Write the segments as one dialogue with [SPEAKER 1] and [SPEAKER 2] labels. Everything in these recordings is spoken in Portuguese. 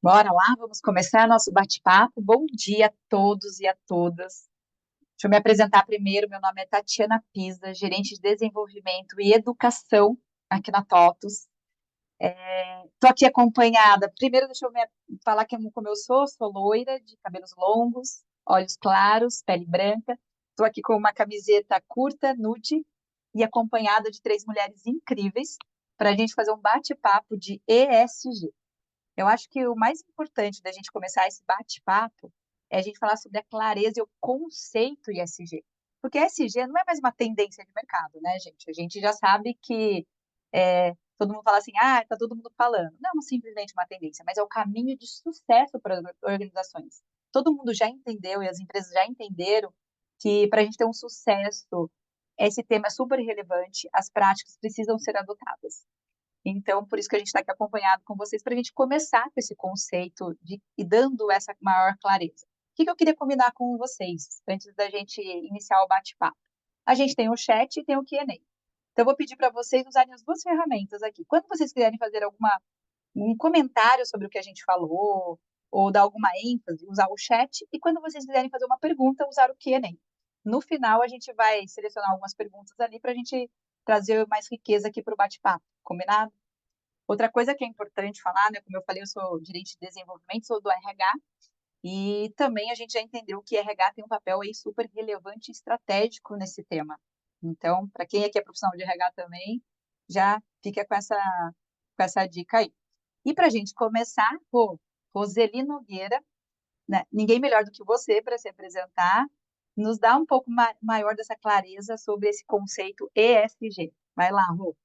[SPEAKER 1] Bora lá, vamos começar nosso bate-papo. Bom dia a todos e a todas. Deixa eu me apresentar primeiro. Meu nome é Tatiana Pisa, gerente de desenvolvimento e educação aqui na TOTUS. Estou aqui acompanhada. Primeiro, deixa eu me falar como eu sou. Sou loira, de cabelos longos, olhos claros, pele branca. Estou aqui com uma camiseta curta, nude, e acompanhada de três mulheres incríveis para a gente fazer um bate-papo de ESG. Eu acho que o mais importante da gente começar esse bate-papo é a gente falar sobre a clareza e o conceito ESG. Porque ESG não é mais uma tendência de mercado, né, gente? A gente já sabe que todo mundo fala assim, tá todo mundo falando. Não, simplesmente uma tendência, mas é o caminho de sucesso para as organizações. Todo mundo já entendeu e as empresas já entenderam que para a gente ter um sucesso, esse tema é super relevante, as práticas precisam ser adotadas. Então, por isso que a gente está aqui acompanhado com vocês, para a gente começar com esse conceito e dando essa maior clareza. O que eu queria combinar com vocês, antes da gente iniciar o bate-papo? A gente tem o chat e tem o Q&A. Então, eu vou pedir para vocês usarem as duas ferramentas aqui. Quando vocês quiserem fazer um comentário sobre o que a gente falou, ou dar alguma ênfase, usar o chat. E quando vocês quiserem fazer uma pergunta, usar o Q&A. No final, a gente vai selecionar algumas perguntas ali para a gente trazer mais riqueza aqui para o bate-papo. Combinado? Outra coisa que é importante falar, né? Como eu falei, eu sou gerente de desenvolvimento, sou do RH, e também a gente já entendeu que RH tem um papel aí super relevante e estratégico nesse tema. Então, para quem aqui é profissional de RH também, já fica com essa dica aí. E para a gente começar, Roseli Nogueira, né? Ninguém melhor do que você para se apresentar, nos dá um pouco maior dessa clareza sobre esse conceito ESG. Vai lá, Rô.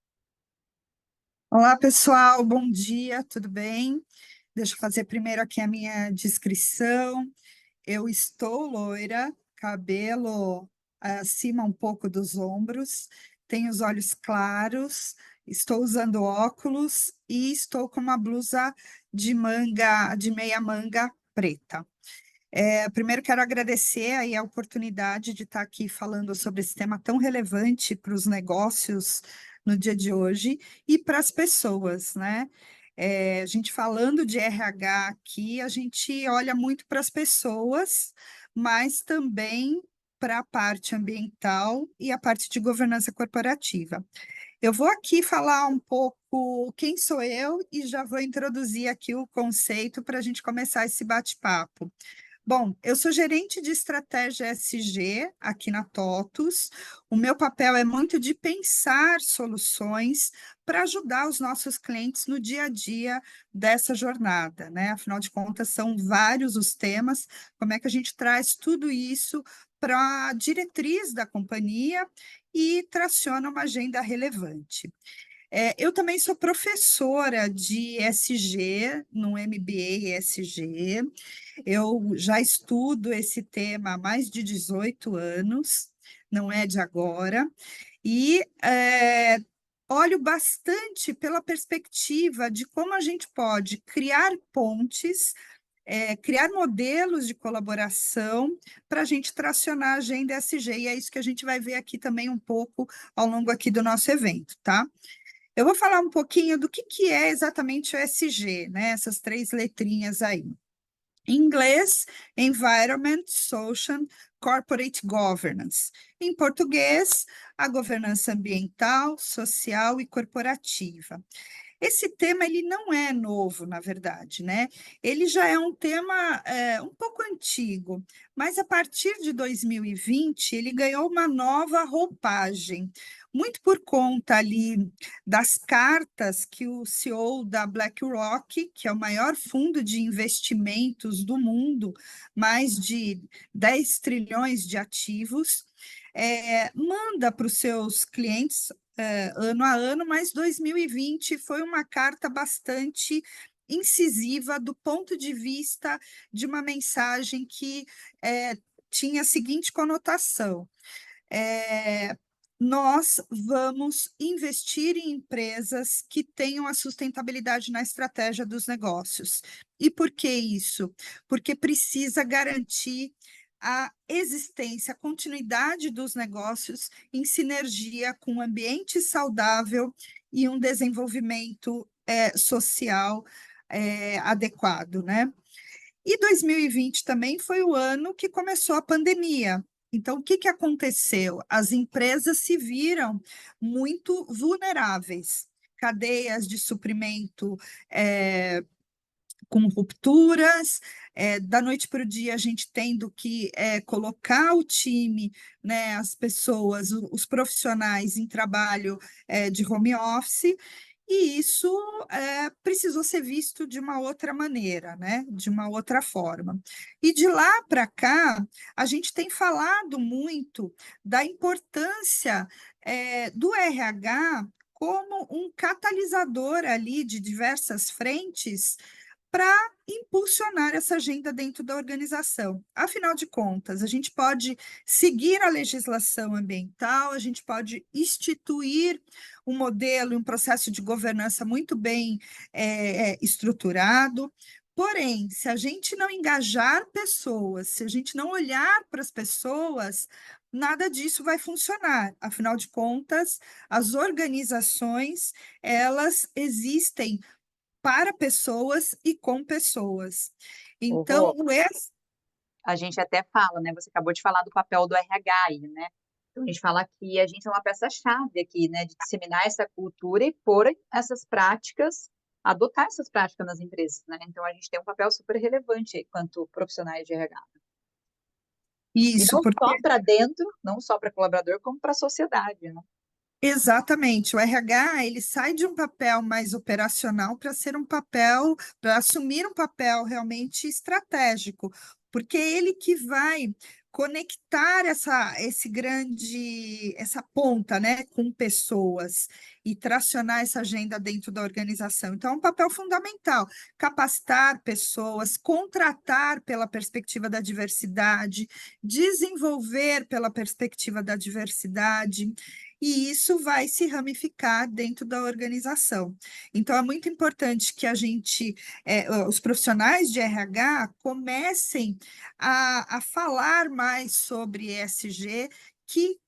[SPEAKER 2] Olá, pessoal, bom dia, tudo bem? Deixa eu fazer primeiro aqui a minha descrição. Eu estou loira, cabelo acima um pouco dos ombros, tenho os olhos claros, estou usando óculos e estou com uma blusa de manga, de meia manga preta. Primeiro quero agradecer aí a oportunidade de estar aqui falando sobre esse tema tão relevante para os negócios no dia de hoje e para as pessoas, né? A gente falando de RH aqui, a gente olha muito para as pessoas, mas também para a parte ambiental e a parte de governança corporativa. Eu vou aqui falar um pouco quem sou eu e já vou introduzir aqui o conceito para a gente começar esse bate-papo. Bom, eu sou gerente de estratégia SG aqui na TOTUS. O meu papel é muito de pensar soluções para ajudar os nossos clientes no dia a dia dessa jornada, né? Afinal de contas, são vários os temas. Como é que a gente traz tudo isso para a diretriz da companhia e traciona uma agenda relevante? Eu também sou professora de SG, no MBA ESG. Eu já estudo esse tema há mais de 18 anos, não é de agora, e olho bastante pela perspectiva de como a gente pode criar pontes, criar modelos de colaboração para a gente tracionar a agenda ESG, e é isso que a gente vai ver aqui também um pouco ao longo aqui do nosso evento, tá? Eu vou falar um pouquinho do que é exatamente o ESG, né? Essas três letrinhas aí. Em inglês, Environment, Social, Corporate Governance. Em português, a governança ambiental, social e corporativa. Esse tema ele não é novo, na verdade, né? Ele já é um tema um pouco antigo, mas a partir de 2020 ele ganhou uma nova roupagem, muito por conta ali das cartas que o CEO da BlackRock, que é o maior fundo de investimentos do mundo, mais de 10 trilhões de ativos, manda para os seus clientes ano a ano, mas 2020 foi uma carta bastante incisiva do ponto de vista de uma mensagem que tinha a seguinte conotação: é, nós vamos investir em empresas que tenham a sustentabilidade na estratégia dos negócios. E por que isso? Porque precisa garantir a existência, a continuidade dos negócios em sinergia com um ambiente saudável e um desenvolvimento social adequado, né? E 2020 também foi o ano que começou a pandemia. Então, o que que aconteceu? As empresas se viram muito vulneráveis. Cadeias de suprimento com rupturas, da noite para o dia a gente tendo que colocar o time, né, as pessoas, os profissionais em trabalho de home office, e isso precisou ser visto de uma outra maneira, né, de uma outra forma. E de lá para cá, a gente tem falado muito da importância do RH como um catalisador ali de diversas frentes para impulsionar essa agenda dentro da organização. Afinal de contas, a gente pode seguir a legislação ambiental, a gente pode instituir um modelo, um processo de governança muito bem estruturado. Porém, se a gente não engajar pessoas, se a gente não olhar para as pessoas, nada disso vai funcionar. Afinal de contas, as organizações, elas existem para pessoas e com pessoas.
[SPEAKER 1] Ô,
[SPEAKER 2] Então,
[SPEAKER 1] Rô, a gente até fala, né? Você acabou de falar do papel do RH aí, né? Então, a gente fala que a gente é uma peça-chave aqui, né? De disseminar essa cultura e pôr essas práticas, adotar essas práticas nas empresas, né? Então, a gente tem um papel super relevante aí, quanto profissionais de RH. E
[SPEAKER 2] isso,
[SPEAKER 1] não só
[SPEAKER 2] porque
[SPEAKER 1] para dentro, não só para colaborador, como para a sociedade, né?
[SPEAKER 2] exatamente, o RH ele sai de um papel mais operacional para ser um papel, para assumir um papel realmente estratégico, porque é ele que vai conectar essa ponta, né, com pessoas e tracionar essa agenda dentro da organização. Então, é um papel fundamental, capacitar pessoas, contratar pela perspectiva da diversidade, desenvolver pela perspectiva da diversidade, e isso vai se ramificar dentro da organização. Então, é muito importante que os profissionais de RH comecem a falar mais sobre ESG, que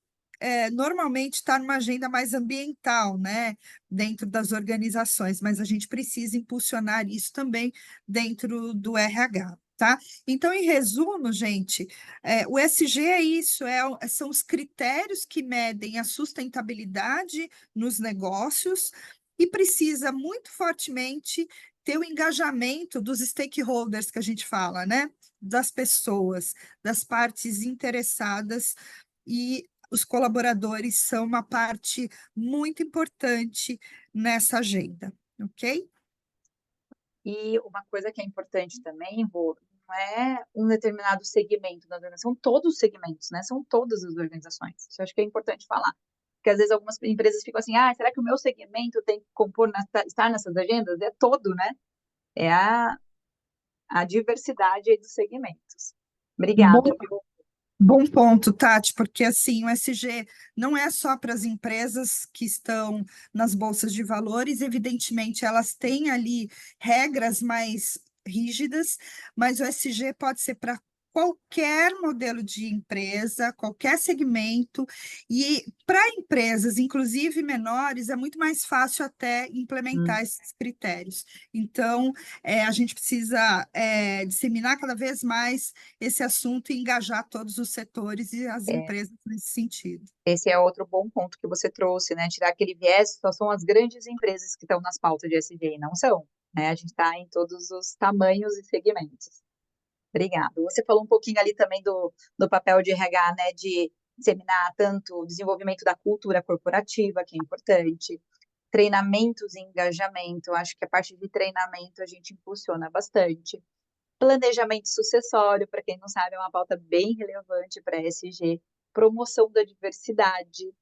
[SPEAKER 2] normalmente está numa agenda mais ambiental, né, dentro das organizações, mas a gente precisa impulsionar isso também dentro do RH. Tá? Então, em resumo, gente, o SG é isso, são os critérios que medem a sustentabilidade nos negócios e precisa muito fortemente ter o engajamento dos stakeholders que a gente fala, né? Das pessoas, das partes interessadas, e os colaboradores são uma parte muito importante nessa agenda, ok?
[SPEAKER 1] E uma coisa que é importante também, Rô, não é um determinado segmento da organização, são todos os segmentos, né? São todas as organizações. Isso eu acho que é importante falar. Porque às vezes algumas empresas ficam assim, ah, será que o meu segmento tem que estar nessas agendas? É todo, né? É a diversidade aí dos segmentos.
[SPEAKER 2] Bom,
[SPEAKER 1] Obrigada, viu?
[SPEAKER 2] bom ponto, Tati, porque assim, o SG não é só para as empresas que estão nas bolsas de valores, evidentemente elas têm ali regras mais rígidas, mas o SG pode ser para qualquer modelo de empresa, qualquer segmento, e para empresas, inclusive menores, é muito mais fácil até implementar
[SPEAKER 1] Hum,
[SPEAKER 2] esses critérios. Então, a gente precisa disseminar cada vez mais esse assunto e engajar todos os setores e as
[SPEAKER 1] é,
[SPEAKER 2] empresas nesse sentido.
[SPEAKER 1] esse é outro bom ponto que você trouxe, né? Tirar aquele viés, só são as grandes empresas que estão nas pautas de ESG, e não são, né? A gente está em todos os tamanhos e segmentos. Obrigada. Você falou um pouquinho ali também do papel de RH, né, de disseminar tanto o desenvolvimento da cultura corporativa, que é importante, treinamentos e engajamento. Acho que a parte de treinamento a gente impulsiona bastante. Planejamento sucessório, para quem não sabe, é uma pauta bem relevante para a ESG. Promoção da diversidade.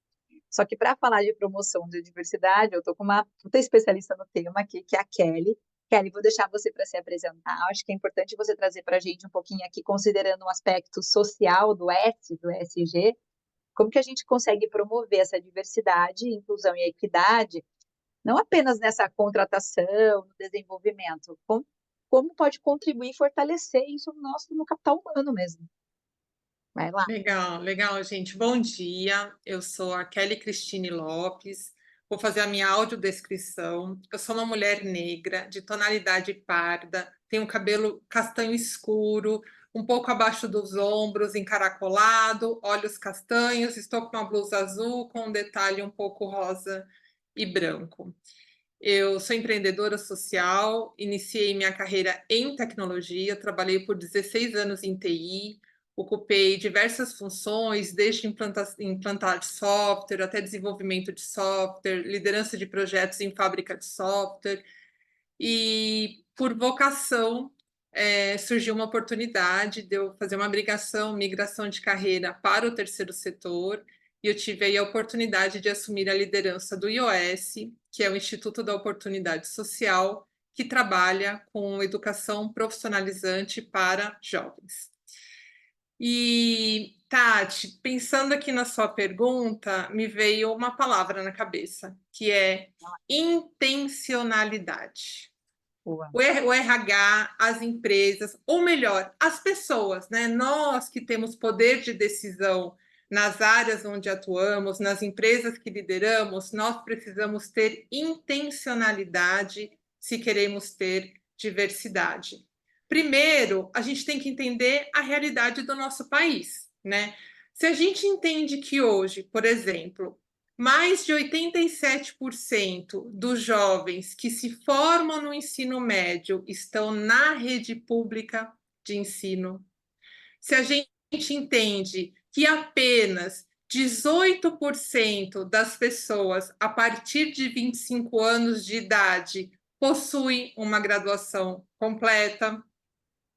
[SPEAKER 1] Só que para falar de promoção de diversidade, eu estou com uma puta especialista no tema aqui, que é a Kelly. Kelly, vou deixar você para se apresentar. Acho que é importante você trazer para a gente um pouquinho aqui, considerando o aspecto social do S, do ESG, como que a gente consegue promover essa diversidade, inclusão e equidade, não apenas nessa contratação, no desenvolvimento, como pode contribuir e fortalecer isso no capital humano mesmo. Vai lá.
[SPEAKER 3] Legal, legal, gente. Bom dia. Eu sou a Kelly Cristine Lopes. vou fazer a minha audiodescrição. Eu sou uma mulher negra, de tonalidade parda, tenho cabelo castanho escuro, um pouco abaixo dos ombros, encaracolado, olhos castanhos, estou com uma blusa azul com um detalhe um pouco rosa e branco. Eu sou empreendedora social, iniciei minha carreira em tecnologia, trabalhei por 16 anos em TI, ocupei diversas funções, desde implantar software até desenvolvimento de software, liderança de projetos em fábrica de software, e por vocação surgiu uma oportunidade de eu fazer uma migração de carreira para o terceiro setor, e eu tive aí a oportunidade de assumir a liderança do IOS, que é o Instituto da Oportunidade Social, que trabalha com educação profissionalizante para jovens. E, Tati, pensando aqui na sua pergunta, me veio uma palavra na cabeça, que é intencionalidade.
[SPEAKER 1] Boa.
[SPEAKER 3] O RH, as empresas, ou melhor, as pessoas, né? Nós que temos poder de decisão nas áreas onde atuamos, nas empresas que lideramos, nós precisamos ter intencionalidade se queremos ter diversidade. Primeiro, a gente tem que entender a realidade do nosso país, né? Se a gente entende que hoje, por exemplo, mais de 87% dos jovens que se formam no ensino médio estão na rede pública de ensino. Se a gente entende que apenas 18% das pessoas a partir de 25 anos de idade possuem uma graduação completa,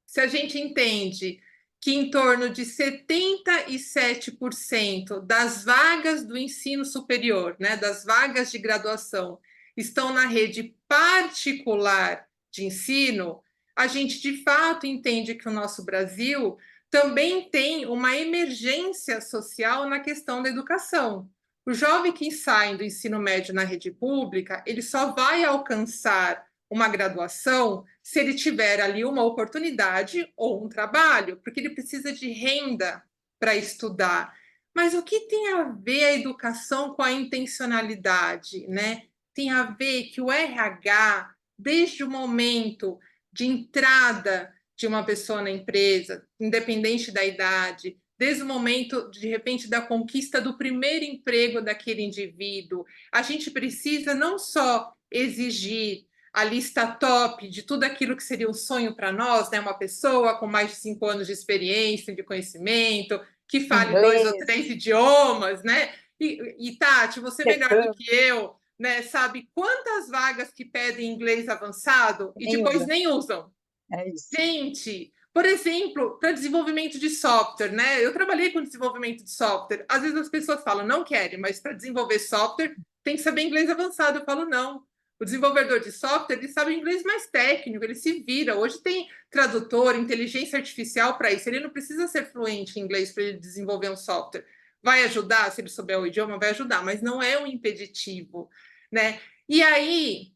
[SPEAKER 3] se a gente entende que em torno de 77% das vagas do ensino superior, né, das vagas de graduação, estão na rede particular de ensino, a gente de fato entende que o nosso Brasil também tem uma emergência social na questão da educação. O jovem que sai do ensino médio na rede pública, ele só vai alcançar uma graduação se ele tiver ali uma oportunidade ou um trabalho, porque ele precisa de renda para estudar. Mas o que tem a ver a educação com a intencionalidade, né? Tem a ver que o RH, desde o momento de entrada de uma pessoa na empresa, independente da idade, desde o momento, de repente, da conquista do primeiro emprego daquele indivíduo, a gente precisa não só exigir a lista top de tudo aquilo que seria um sonho para nós, né? Uma pessoa com mais de 5 anos de experiência, de conhecimento, que fale
[SPEAKER 1] Inglês,
[SPEAKER 3] 2 ou 3 idiomas, né? E Tati, você melhor do que eu, né? Sabe quantas vagas que pedem inglês avançado e depois nem usam?
[SPEAKER 1] É isso.
[SPEAKER 3] Gente, por exemplo, para desenvolvimento de software, né? Eu trabalhei com desenvolvimento de software. Às vezes as pessoas falam, não querem, mas para desenvolver software tem que saber inglês avançado. Eu falo, não. O desenvolvedor de software, ele sabe inglês mais técnico, ele se vira. Hoje tem tradutor, inteligência artificial para isso. Ele não precisa ser fluente em inglês para ele desenvolver um software. Vai ajudar, se ele souber o idioma, vai ajudar, mas não é um impeditivo, né? E aí,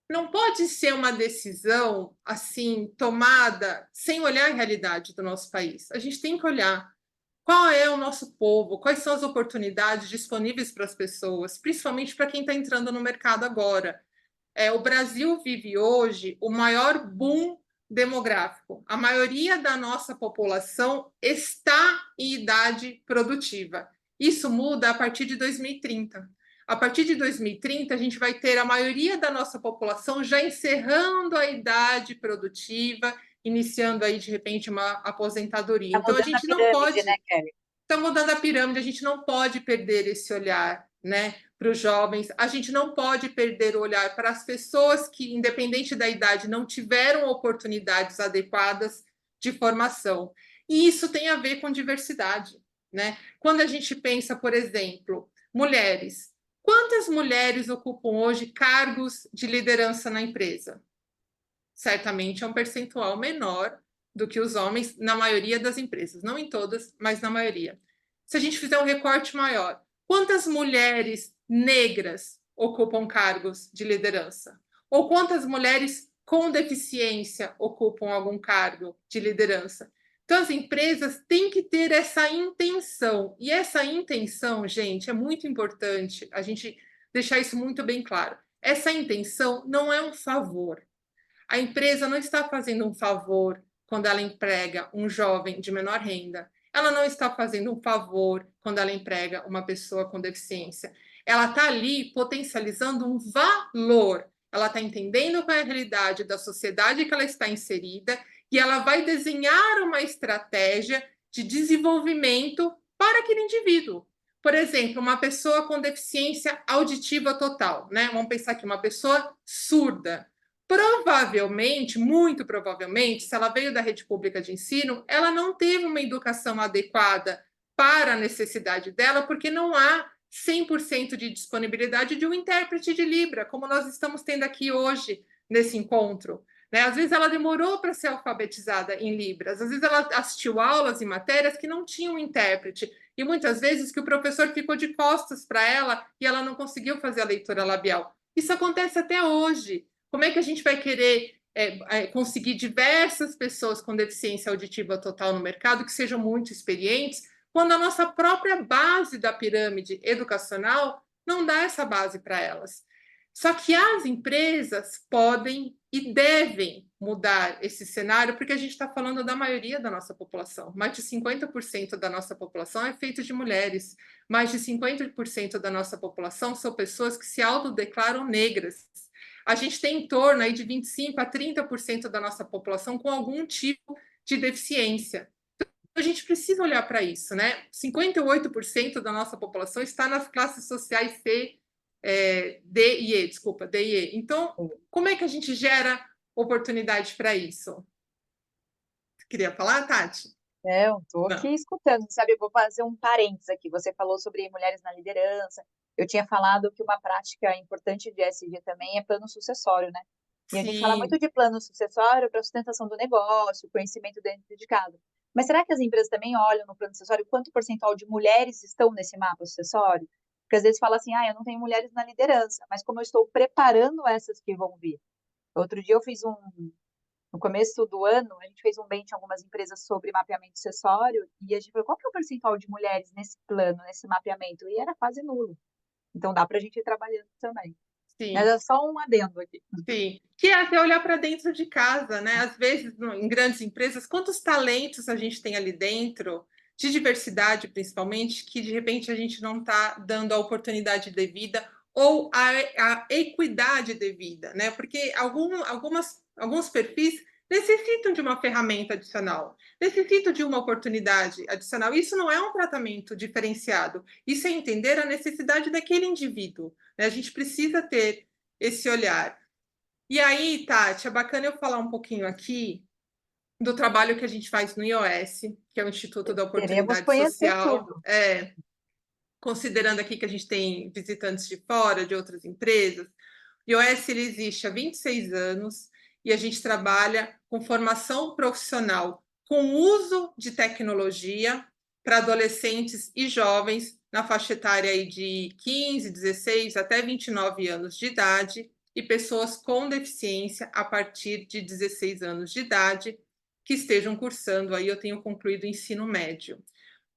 [SPEAKER 3] não pode ser uma decisão assim tomada sem olhar a realidade do nosso país. A gente tem que olhar qual é o nosso povo, quais são as oportunidades disponíveis para as pessoas, principalmente para quem está entrando no mercado agora. O Brasil vive hoje o maior boom demográfico. A maioria da nossa população está em idade produtiva. Isso muda a partir de 2030. A partir de 2030, a gente vai ter a maioria da nossa população já encerrando a idade produtiva, iniciando aí, de repente, uma aposentadoria.
[SPEAKER 1] Está
[SPEAKER 3] Então, a
[SPEAKER 1] mudando a
[SPEAKER 3] gente não
[SPEAKER 1] pirâmide,
[SPEAKER 3] pode
[SPEAKER 1] né, Kelly?
[SPEAKER 3] está mudando a pirâmide, a gente não pode perder esse olhar, né, para os jovens, a gente não pode perder o olhar para as pessoas que, independente da idade, não tiveram oportunidades adequadas de formação. E isso tem a ver com diversidade, né? Quando a gente pensa, por exemplo, mulheres, quantas mulheres ocupam hoje cargos de liderança na empresa? Certamente é um percentual menor do que os homens na maioria das empresas, não em todas, mas na maioria. Se a gente fizer um recorte maior, quantas mulheres negras ocupam cargos de liderança? Ou quantas mulheres com deficiência ocupam algum cargo de liderança? Então, as empresas têm que ter essa intenção. E essa intenção, gente, é muito importante a gente deixar isso muito bem claro. Essa intenção não é um favor. A empresa não está fazendo um favor quando ela emprega um jovem de menor renda. Ela não está fazendo um favor quando ela emprega uma pessoa com deficiência. Ela está ali potencializando um valor. Ela está entendendo qual é a realidade da sociedade que ela está inserida e ela vai desenhar uma estratégia de desenvolvimento para aquele indivíduo. Por exemplo, uma pessoa com deficiência auditiva total, né? Vamos pensar aqui, uma pessoa surda. Provavelmente, muito provavelmente, se ela veio da rede pública de ensino, ela não teve uma educação adequada para a necessidade dela, porque não há 100% de disponibilidade de um intérprete de Libra, como nós estamos tendo aqui hoje nesse encontro. Né? Às vezes ela demorou para ser alfabetizada em Libras, às vezes ela assistiu aulas e matérias que não tinham intérprete, e muitas vezes que o professor ficou de costas para ela e ela não conseguiu fazer a leitura labial. Isso acontece até hoje. Como é que a gente vai querer conseguir diversas pessoas com deficiência auditiva total no mercado que sejam muito experientes, quando a nossa própria base da pirâmide educacional não dá essa base para elas? Só que as empresas podem e devem mudar esse cenário, porque a gente está falando da maioria da nossa população. Mais de 50% da nossa população é feita de mulheres. Mais de 50% da nossa população são pessoas que se autodeclaram negras. A gente tem em torno aí de 25% a 30% da nossa população com algum tipo de deficiência. Então, a gente precisa olhar para isso, né? 58% da nossa população está nas classes sociais C, D e E, desculpa, D e E. Então, como é que a gente gera oportunidade para isso? Você queria falar, Tati?
[SPEAKER 1] Eu estou aqui escutando, sabe? Eu vou fazer um parênteses aqui. Você falou sobre mulheres na liderança. Eu tinha falado que uma prática importante de ESG também é plano sucessório, né? E a gente fala muito de plano sucessório para sustentação do negócio, conhecimento dentro de casa. Mas será que as empresas também olham no plano sucessório quanto percentual de mulheres estão nesse mapa sucessório? Porque às vezes fala assim, eu não tenho mulheres na liderança, mas como eu estou preparando essas que vão vir. Outro dia eu fiz no começo do ano, a gente fez um bench em algumas empresas sobre mapeamento sucessório e a gente falou, qual que é o percentual de mulheres nesse plano, nesse mapeamento? E era quase nulo. Então dá para a gente ir trabalhando também.
[SPEAKER 3] Sim.
[SPEAKER 1] Mas é só um adendo aqui.
[SPEAKER 3] Sim, que é até olhar para dentro de casa, né? Às vezes, em grandes empresas, quantos talentos a gente tem ali dentro, de diversidade principalmente, que de repente a gente não está dando a oportunidade devida ou a equidade devida, né? Porque alguns perfis necessitam de uma ferramenta adicional, necessitam de uma oportunidade adicional. Isso não é um tratamento diferenciado, isso é entender a necessidade daquele indivíduo, né? A gente precisa ter esse olhar. E aí, Tati, é bacana eu falar um pouquinho aqui do trabalho que a gente faz no IOS, que é o Instituto da
[SPEAKER 1] Queremos
[SPEAKER 3] Oportunidade
[SPEAKER 1] conhecer
[SPEAKER 3] Social.
[SPEAKER 1] tudo.
[SPEAKER 3] Considerando aqui que a gente tem visitantes de fora, de outras empresas, o IOS ele existe há 26 anos e a gente trabalha com formação profissional com uso de tecnologia para adolescentes e jovens na faixa etária aí de 15, 16 até 29 anos de idade e pessoas com deficiência a partir de 16 anos de idade que estejam cursando aí, eu tenho concluído o ensino médio.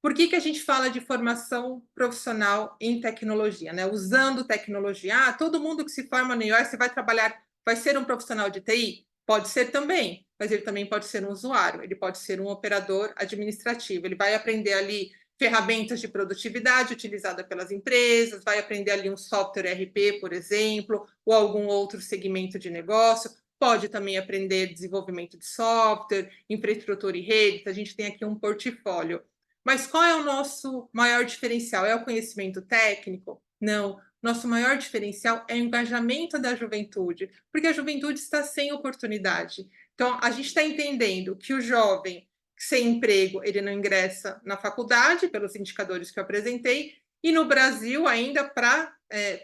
[SPEAKER 3] Por que a gente fala de formação profissional em tecnologia, né? Usando tecnologia. Todo mundo que se forma no IOS vai trabalhar, vai ser um profissional de TI? Pode ser também, mas ele também pode ser um usuário, ele pode ser um operador administrativo, ele vai aprender ali ferramentas de produtividade utilizada pelas empresas, vai aprender ali um software ERP, por exemplo, ou algum outro segmento de negócio, pode também aprender desenvolvimento de software, infraestrutura e redes, a gente tem aqui um portfólio. Mas qual é o nosso maior diferencial? É o conhecimento técnico? Não. Nosso maior diferencial é o engajamento da juventude, porque a juventude está sem oportunidade. Então, a gente está entendendo que o jovem sem emprego, ele não ingressa na faculdade, pelos indicadores que eu apresentei, e no Brasil, ainda para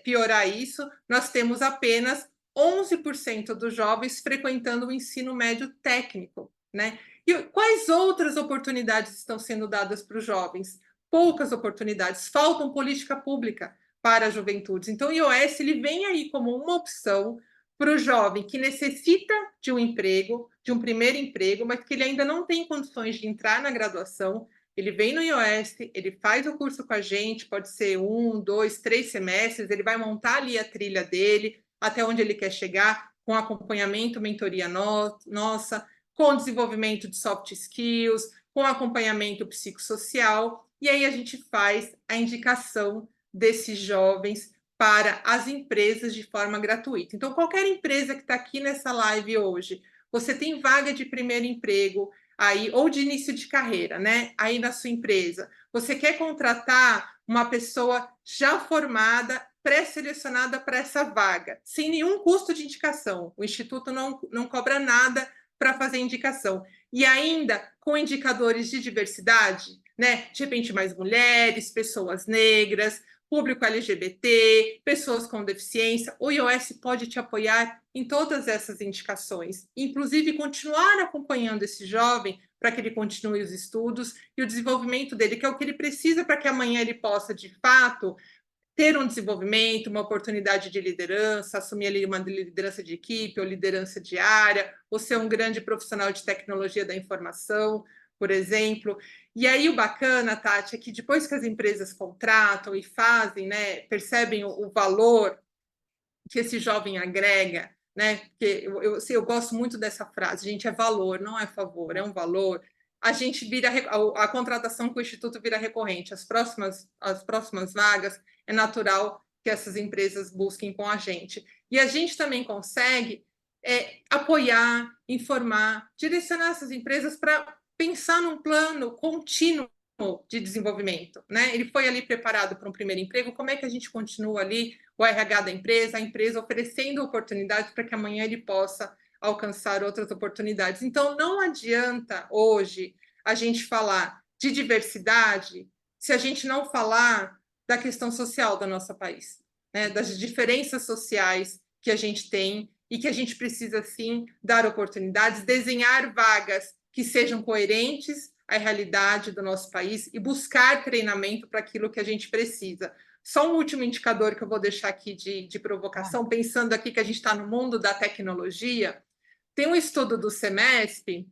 [SPEAKER 3] piorar isso, nós temos apenas 11% dos jovens frequentando o ensino médio técnico, né? E quais outras oportunidades estão sendo dadas para os jovens? Poucas oportunidades, faltam política pública para a juventude. Então, o IOS ele vem aí como uma opção para o jovem que necessita de um emprego, de um primeiro emprego, mas que ele ainda não tem condições de entrar na graduação, Ele vem no iOS, ele faz o curso com a gente, pode ser 1, 2, 3 semestres, ele vai montar ali a trilha dele, até onde ele quer chegar, com acompanhamento, mentoria nossa, com desenvolvimento de soft skills, com acompanhamento psicossocial, e aí a gente faz a indicação desses jovens para as empresas de forma gratuita. Então, qualquer empresa que está aqui nessa live hoje, você tem vaga de primeiro emprego aí, ou de início de carreira, né? Aí na sua empresa. Você quer contratar uma pessoa já formada, pré-selecionada para essa vaga, sem nenhum custo de indicação. O Instituto não cobra nada para fazer indicação. E ainda com indicadores de diversidade, né? De repente, mais mulheres, pessoas negras, público LGBT, pessoas com deficiência. O iOS pode te apoiar em todas essas indicações, inclusive continuar acompanhando esse jovem para que ele continue os estudos e o desenvolvimento dele, que é o que ele precisa para que amanhã ele possa, de fato, ter um desenvolvimento, uma oportunidade de liderança, assumir ali uma liderança de equipe ou liderança de área, ou ser um grande profissional de tecnologia da informação, por exemplo. E aí o bacana, Tati, é que depois que as empresas contratam e fazem, né, percebem o valor que esse jovem agrega, né? Porque eu gosto muito dessa frase, gente, é valor, não é favor, é um valor. A gente vira a contratação com o Instituto vira recorrente. As próximas vagas é natural que essas empresas busquem com a gente. E a gente também consegue apoiar, informar, direcionar essas empresas para pensar num plano contínuo de desenvolvimento, né? Ele foi ali preparado para um primeiro emprego, como é que a gente continua ali o RH da empresa, a empresa oferecendo oportunidades para que amanhã ele possa alcançar outras oportunidades. Então, não adianta hoje a gente falar de diversidade se a gente não falar da questão social do nosso país, né? Das diferenças sociais que a gente tem e que a gente precisa, sim, dar oportunidades, desenhar vagas que sejam coerentes à realidade do nosso país e buscar treinamento para aquilo que a gente precisa. Só um último indicador que eu vou deixar aqui de provocação, pensando aqui que a gente está no mundo da tecnologia, tem um estudo do SEMESP.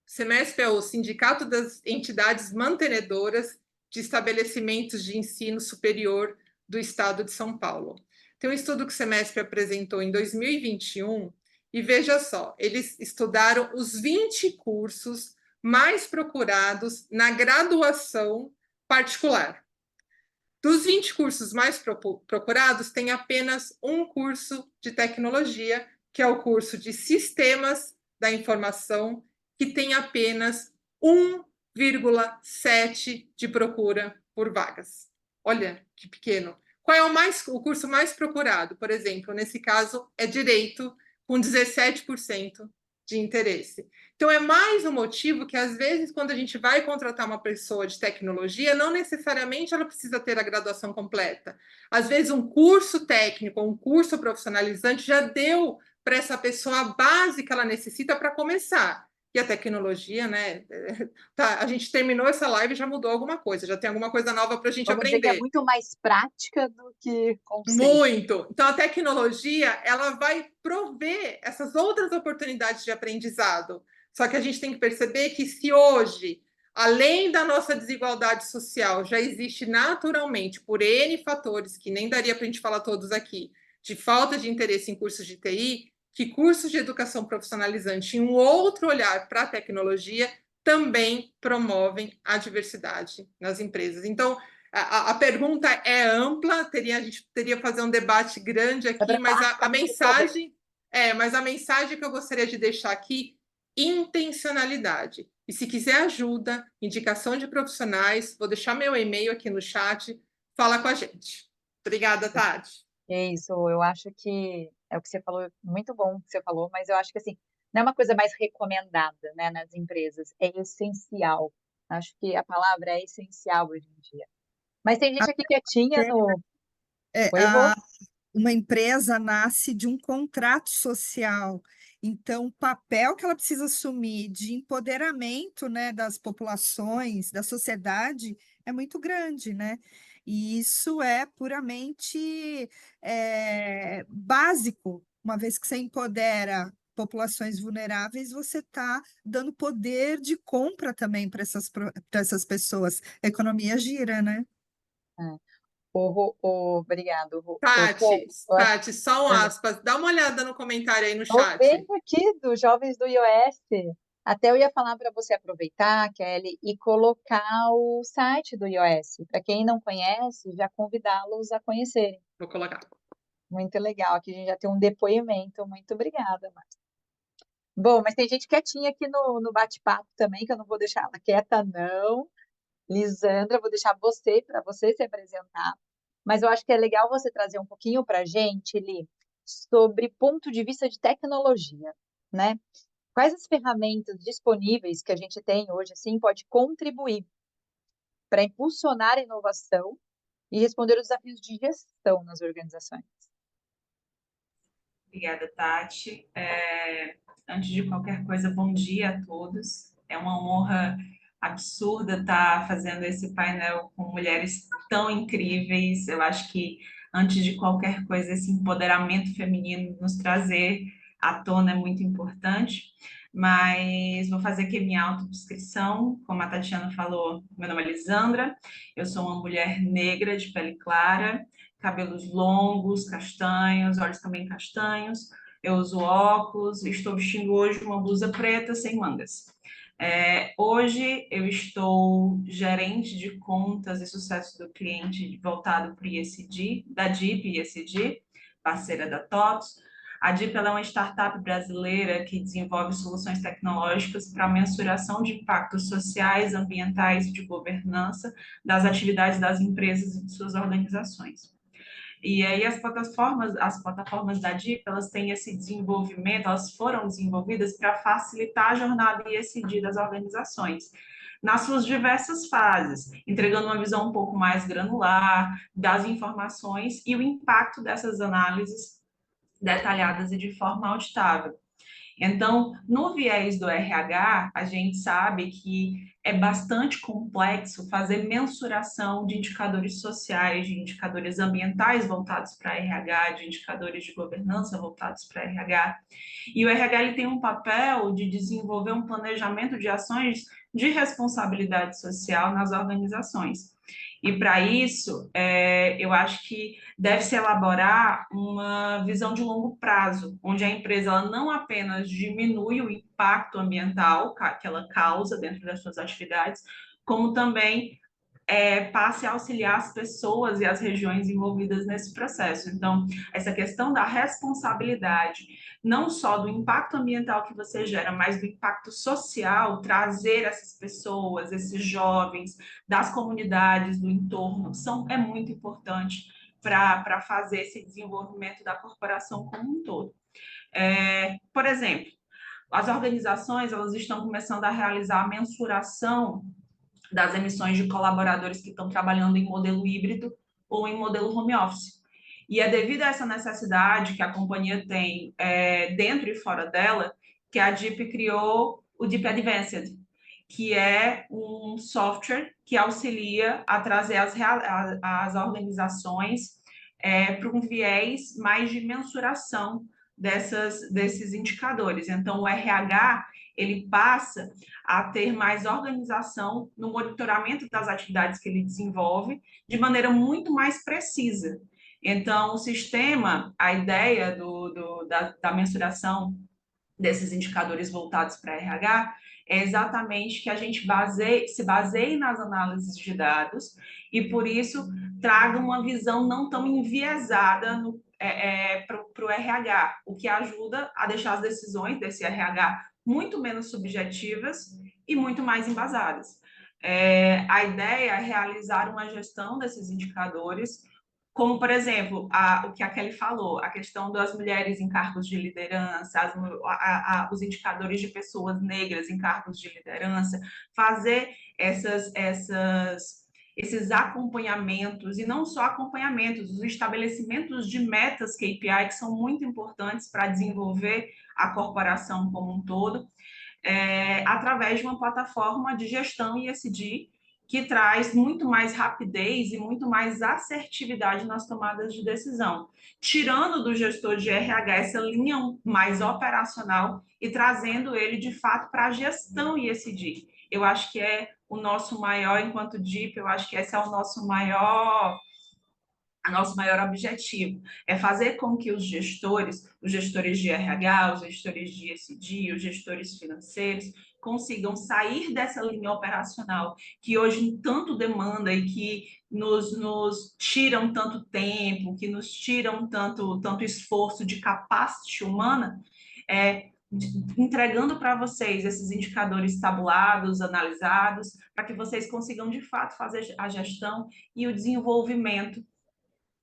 [SPEAKER 3] O SEMESP é o Sindicato das Entidades Mantenedoras de Estabelecimentos de Ensino Superior do Estado de São Paulo. Tem um estudo que o SEMESP apresentou em 2021 e veja só, eles estudaram os 20 cursos mais procurados na graduação particular. Dos 20 cursos mais procurados, tem apenas um curso de tecnologia, que é o curso de Sistemas da Informação, que tem apenas 1,7 de procura por vagas. Olha que pequeno. Qual é o curso mais procurado? Por exemplo, nesse caso, é Direito, com 17% de interesse. Então, é mais um motivo que, às vezes, quando a gente vai contratar uma pessoa de tecnologia, não necessariamente ela precisa ter a graduação completa. Às vezes, um curso técnico, um curso profissionalizante já deu para essa pessoa a base que ela necessita para começar. E a tecnologia, né? Tá, a gente terminou essa live e já mudou alguma coisa, já tem alguma coisa nova para a gente
[SPEAKER 1] Vamos dizer que é
[SPEAKER 3] aprender.
[SPEAKER 1] muito mais prática do que conceito.
[SPEAKER 3] Muito. Então, a tecnologia ela vai prover essas outras oportunidades de aprendizado. Só que a gente tem que perceber que se hoje, além da nossa desigualdade social, já existe naturalmente, por N fatores, que nem daria para a gente falar todos aqui, de falta de interesse em cursos de TI, que cursos de educação profissionalizante e um outro olhar para a tecnologia também promovem a diversidade nas empresas. Então, a pergunta é ampla, a gente teria que fazer um debate grande aqui, mas mas a mensagem que eu gostaria de deixar aqui, intencionalidade. E se quiser ajuda, indicação de profissionais, vou deixar meu e-mail aqui no chat, fala com a gente. Obrigada, Tati.
[SPEAKER 1] É isso, eu acho que é o que você falou, muito bom o que você falou, mas eu acho que assim, não é uma coisa mais recomendada, né, nas empresas, é essencial. Acho que a palavra é essencial hoje em dia. Mas tem gente aqui quietinha no.
[SPEAKER 2] É,
[SPEAKER 1] Oi, Rô?
[SPEAKER 2] uma empresa nasce de um contrato social. Então, o papel que ela precisa assumir de empoderamento, né, das populações, da sociedade, é muito grande, né? E isso é puramente básico, uma vez que você empodera populações vulneráveis, você está dando poder de compra também para essas pessoas. A economia gira, né?
[SPEAKER 1] É. Obrigado.
[SPEAKER 3] Tati,
[SPEAKER 1] Eu acho
[SPEAKER 3] Tati, só um aspas. Dá uma olhada no comentário aí no
[SPEAKER 1] Estou
[SPEAKER 3] chat.
[SPEAKER 1] vendo aqui dos jovens do iOS. Até eu ia falar para você aproveitar, Kelly, e colocar o site do iOS. Para quem não conhece, já convidá-los a conhecerem.
[SPEAKER 3] Vou colocar.
[SPEAKER 1] Muito legal. Aqui a gente já tem um depoimento. Muito obrigada, Márcia. Bom, mas tem gente quietinha aqui no bate-papo também, que eu não vou deixar ela quieta, não. Lisandra, vou deixar você para você se apresentar. Mas eu acho que é legal você trazer um pouquinho para a gente, Li, sobre ponto de vista de tecnologia, né? Quais as ferramentas disponíveis que a gente tem hoje, assim, pode contribuir para impulsionar a inovação e responder os desafios de gestão nas organizações?
[SPEAKER 4] Obrigada, Tati. Antes de qualquer coisa, bom dia a todos. É uma honra absurda estar fazendo esse painel com mulheres tão incríveis. Eu acho que, antes de qualquer coisa, esse empoderamento feminino nos trazer à tona é muito importante. Mas vou fazer aqui a minha autodescrição. Como a Tatiana falou, meu nome é Lisandra, eu sou uma mulher negra de pele clara, cabelos longos, castanhos, olhos também castanhos. Eu uso óculos, estou vestindo hoje uma blusa preta sem mangas. Hoje eu estou gerente de contas e sucesso do cliente voltado para o ISD, da DIP ISD, parceira da TOTS. A DIP é uma startup brasileira que desenvolve soluções tecnológicas para mensuração de impactos sociais, ambientais e de governança das atividades das empresas e de suas organizações. E aí as plataformas da DIP, elas têm esse desenvolvimento, elas foram desenvolvidas para facilitar a jornada ESG das organizações, nas suas diversas fases, entregando uma visão um pouco mais granular das informações e o impacto dessas análises detalhadas e de forma auditável. Então, no viés do RH, a gente sabe que é bastante complexo fazer mensuração de indicadores sociais, de indicadores ambientais voltados para RH, de indicadores de governança voltados para RH. E o RH ele tem um papel de desenvolver um planejamento de ações de responsabilidade social nas organizações. E para isso, eu acho que deve-se elaborar uma visão de longo prazo, onde a empresa ela não apenas diminui o impacto ambiental que ela causa dentro das suas atividades, como também passe a auxiliar as pessoas e as regiões envolvidas nesse processo. Então, essa questão da responsabilidade, não só do impacto ambiental que você gera, mas do impacto social, trazer essas pessoas, esses jovens, das comunidades, do entorno, é muito importante para fazer esse desenvolvimento da corporação como um todo. Por exemplo, as organizações elas estão começando a realizar a mensuração das emissões de colaboradores que estão trabalhando em modelo híbrido ou em modelo home office. E é devido a essa necessidade que a companhia tem dentro e fora dela, que a DIP criou o DIP Advanced, que é um software que auxilia a trazer as organizações para um viés mais de mensuração desses indicadores. Então, o RH ele passa a ter mais organização no monitoramento das atividades que ele desenvolve de maneira muito mais precisa. Então, o sistema, a ideia da mensuração desses indicadores voltados para RH é exatamente que a gente se baseie nas análises de dados e, por isso, traga uma visão não tão enviesada para o RH, o que ajuda a deixar as decisões desse RH muito menos subjetivas e muito mais embasadas. A ideia é realizar uma gestão desses indicadores, como, por exemplo, o que a Kelly falou, a questão das mulheres em cargos de liderança, os indicadores de pessoas negras em cargos de liderança, fazer esses acompanhamentos, e não só acompanhamentos, os estabelecimentos de metas KPI, que são muito importantes para desenvolver a corporação como um todo, através de uma plataforma de gestão ESG, que traz muito mais rapidez e muito mais assertividade nas tomadas de decisão, tirando do gestor de RH essa linha mais operacional e trazendo ele de fato para a gestão ESG. Eu acho que é o nosso maior, enquanto DIP, eu acho que esse é o nosso maior objetivo, é fazer com que os gestores de RH, os gestores de ESG, os gestores financeiros, consigam sair dessa linha operacional que hoje tanto demanda e que nos tiram tanto tempo, que nos tiram tanto esforço de capacity humana, entregando para vocês esses indicadores tabulados, analisados, para que vocês consigam de fato fazer a gestão e o desenvolvimento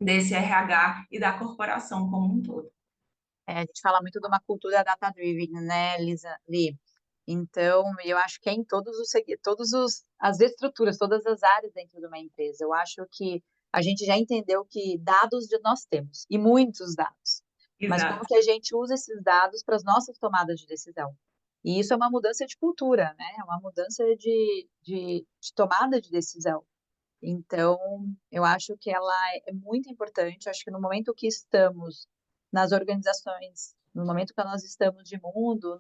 [SPEAKER 4] desse RH e da corporação como um todo.
[SPEAKER 1] A gente fala muito de uma cultura data-driven, né, Li? Então, eu acho que é em as estruturas, todas as áreas dentro de uma empresa. Eu acho que a gente já entendeu que dados nós temos, e muitos dados. Mas como
[SPEAKER 4] Exato.
[SPEAKER 1] que a gente usa esses dados para as nossas tomadas de decisão? E isso é uma mudança de cultura, né? É uma mudança de tomada de decisão. Então, eu acho que ela é muito importante. Acho que no momento que estamos nas organizações, no momento que nós estamos de mundo,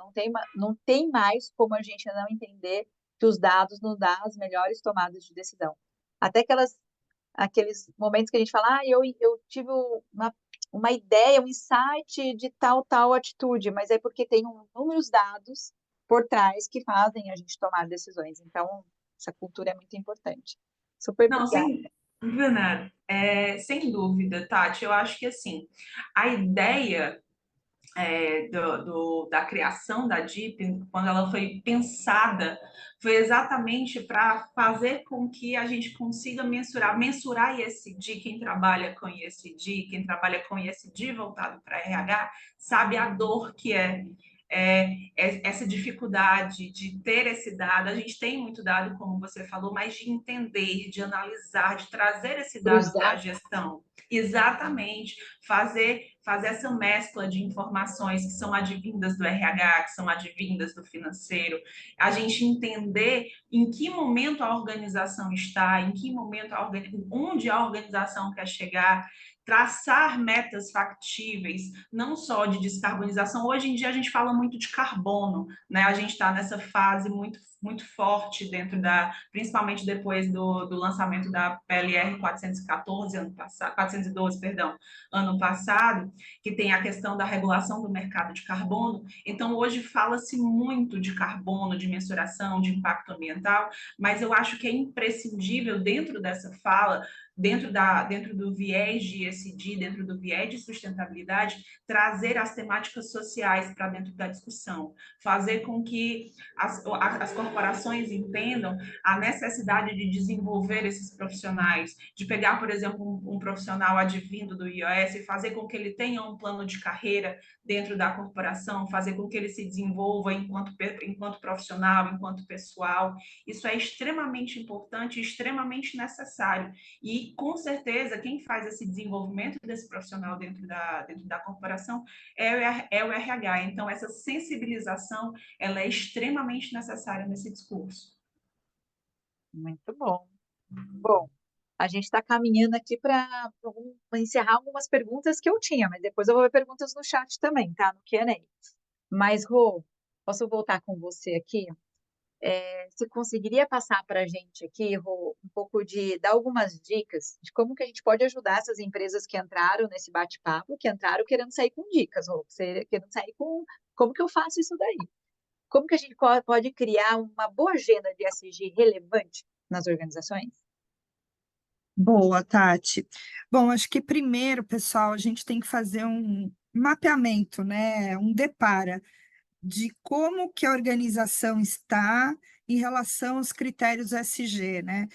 [SPEAKER 1] não tem mais como a gente não entender que os dados nos dão as melhores tomadas de decisão. Até aqueles momentos que a gente fala, eu tive uma ideia, um insight de tal atitude, mas é porque tem inúmeros dados por trás que fazem a gente tomar decisões. Então, essa cultura é muito importante. Super
[SPEAKER 4] Não,
[SPEAKER 1] obrigada.
[SPEAKER 4] sem dúvida, Tati, eu acho que assim, a ideia da criação da DIP, quando ela foi pensada, foi exatamente para fazer com que a gente consiga mensurar ESG, quem trabalha com ESG voltado para RH, sabe a dor que essa dificuldade de ter esse dado. A gente tem muito dado, como você falou, mas de entender, de analisar, de trazer esse dado para a
[SPEAKER 1] Cruzar.
[SPEAKER 4] gestão. Exatamente, fazer essa mescla de informações que são advindas do RH, que são advindas do financeiro, a gente entender em que momento a organização está, em que momento onde a organização quer chegar, traçar metas factíveis, não só de descarbonização. Hoje em dia a gente fala muito de carbono, né? A gente está nessa fase muito forte principalmente depois do lançamento da PLR 412, perdão, ano passado, que tem a questão da regulação do mercado de carbono. Então, hoje fala-se muito de carbono, de mensuração, de impacto ambiental, mas eu acho que é imprescindível dentro dessa fala, dentro do viés de ESG, dentro do viés de sustentabilidade, trazer as temáticas sociais para dentro da discussão, fazer com que as corporações entendam a necessidade de desenvolver esses profissionais, de pegar, por exemplo, um profissional advindo do IOS e fazer com que ele tenha um plano de carreira dentro da corporação, fazer com que ele se desenvolva enquanto profissional, enquanto pessoal. Isso é extremamente importante e extremamente necessário. E, com certeza, quem faz esse desenvolvimento desse profissional dentro da corporação é o RH. Então, essa sensibilização ela é extremamente necessária nesse discurso.
[SPEAKER 1] Muito bom. Bom, a gente está caminhando aqui para encerrar algumas perguntas que eu tinha, mas depois eu vou ver perguntas no chat também, tá? No Q&A. Mas, Rô, posso voltar com você aqui? Você conseguiria passar para a gente aqui, Rô, um pouco dar algumas dicas de como que a gente pode ajudar essas empresas que entraram nesse bate-papo, que entraram querendo sair com dicas, Rô, querendo sair com como que eu faço isso daí? Como que a gente pode criar uma boa agenda de ESG relevante nas organizações?
[SPEAKER 2] Boa, Tati. Bom, acho que primeiro, pessoal, a gente tem que fazer um mapeamento, né? Um depara de como que a organização está em relação aos critérios ESG, né?